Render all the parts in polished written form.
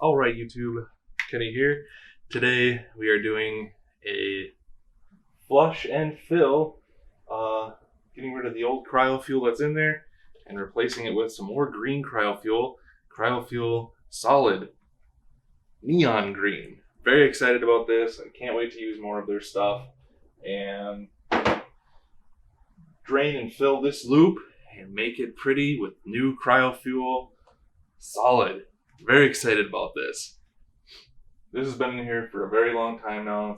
All right, YouTube, Kenny here. Today we are doing a flush and fill, getting rid of the old CryoFuel that's in there and replacing it with some more green CryoFuel. CryoFuel Solid Neon Green. Very excited about this. I can't wait to use more of their stuff and drain and fill this loop and make it pretty with new CryoFuel Solid. Very excited about this. This has been in here for a very long time now.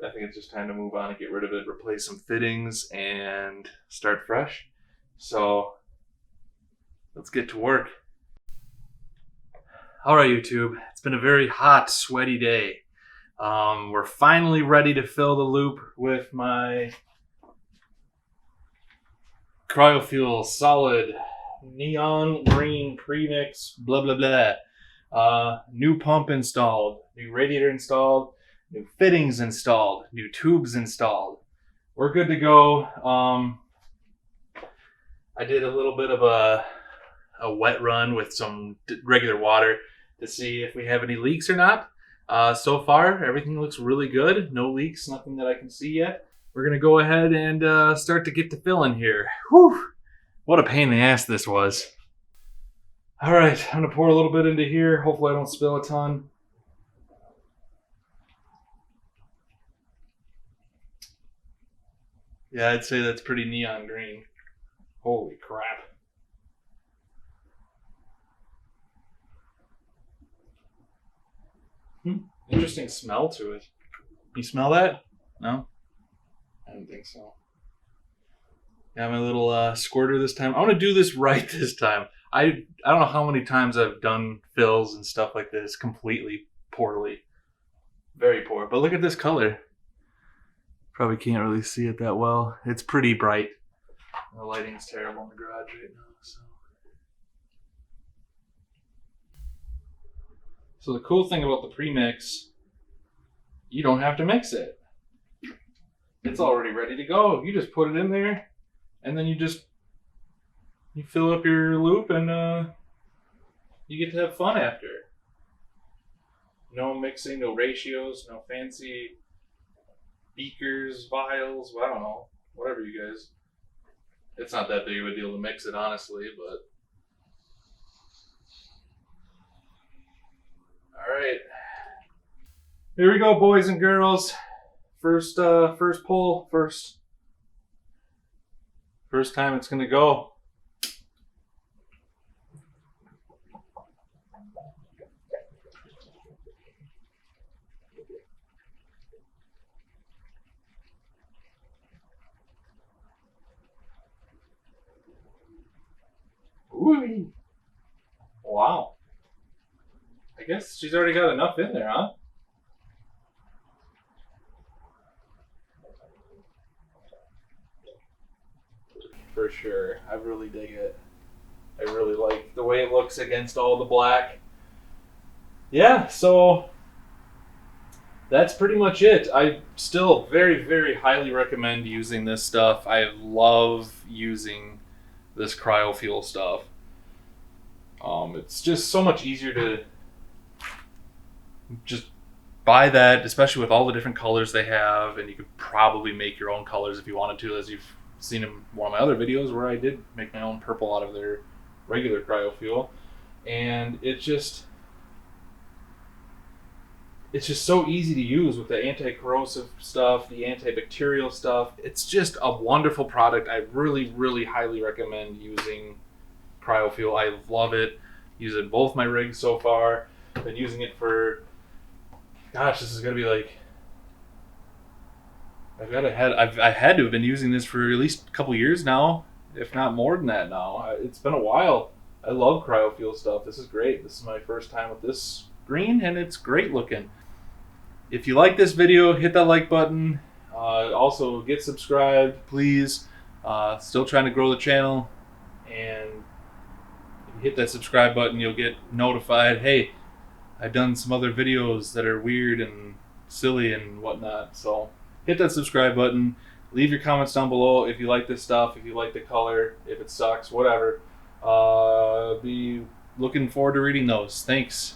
I think it's just time to move on and get rid of it, replace some fittings, and start fresh. So let's get to work. All right, YouTube. It's been a very hot, sweaty day. We're finally ready to fill the loop with my CryoFuel Solid Neon Green Premix, blah, blah, blah. New pump installed, new radiator installed, new fittings installed, new tubes installed. We're good to go. I did a little bit of a wet run with some regular water to see if we have any leaks or not. So far, everything looks really good. No leaks, nothing that I can see yet. We're gonna go ahead and start to get to filling here. Whew! What a pain in the ass this was. All right, I'm gonna pour a little bit into here. Hopefully I don't spill a ton. Yeah, I'd say that's pretty neon green. Holy crap. Interesting smell to it. You smell that? No? I don't think so. Got my little squirter this time. I want to do this right this time. I don't know how many times I've done fills and stuff like this completely poorly. Very poor. But look at this color. Probably can't really see it that well. It's pretty bright. The lighting's terrible in the garage right now. So the cool thing about the premix, you don't have to mix it. It's already ready to go. You just put it in there, and then you fill up your loop, and you get to have fun after. No mixing, no ratios, no fancy beakers, vials, I don't know, whatever you guys. It's not that big of a deal to mix it, honestly, but. All right. Here we go, boys and girls. First pull, first time it's gonna go. Ooh. Wow. I guess she's already got enough in there, huh? For sure. I really dig it. I really like the way it looks against all the black. Yeah, so that's pretty much it. I still very, very highly recommend using this stuff. I love using this CryoFuel stuff. It's just so much easier to just buy that, especially with all the different colors they have, and you could probably make your own colors if you wanted to, as you've seen in one of my other videos where I did make my own purple out of their regular CryoFuel. And it's just so easy to use with the anti-corrosive stuff, the antibacterial stuff. It's just a wonderful product. I really, really highly recommend using CryoFuel. I love it. Use it in both my rigs so far. Been using it for, gosh, this is gonna be like, I had to have been using this for at least a couple years now, if not more than that now. It's been a while. I love CryoFuel stuff. This is great. This is my first time with this green, and it's great looking. If you like this video, hit that like button. Also, get subscribed, please. Still trying to grow the channel, and if you hit that subscribe button, you'll get notified. Hey, I've done some other videos that are weird and silly and whatnot. So hit that subscribe button. Leave your comments down below if you like this stuff, if you like the color, if it sucks, whatever. Be looking forward to reading those. Thanks.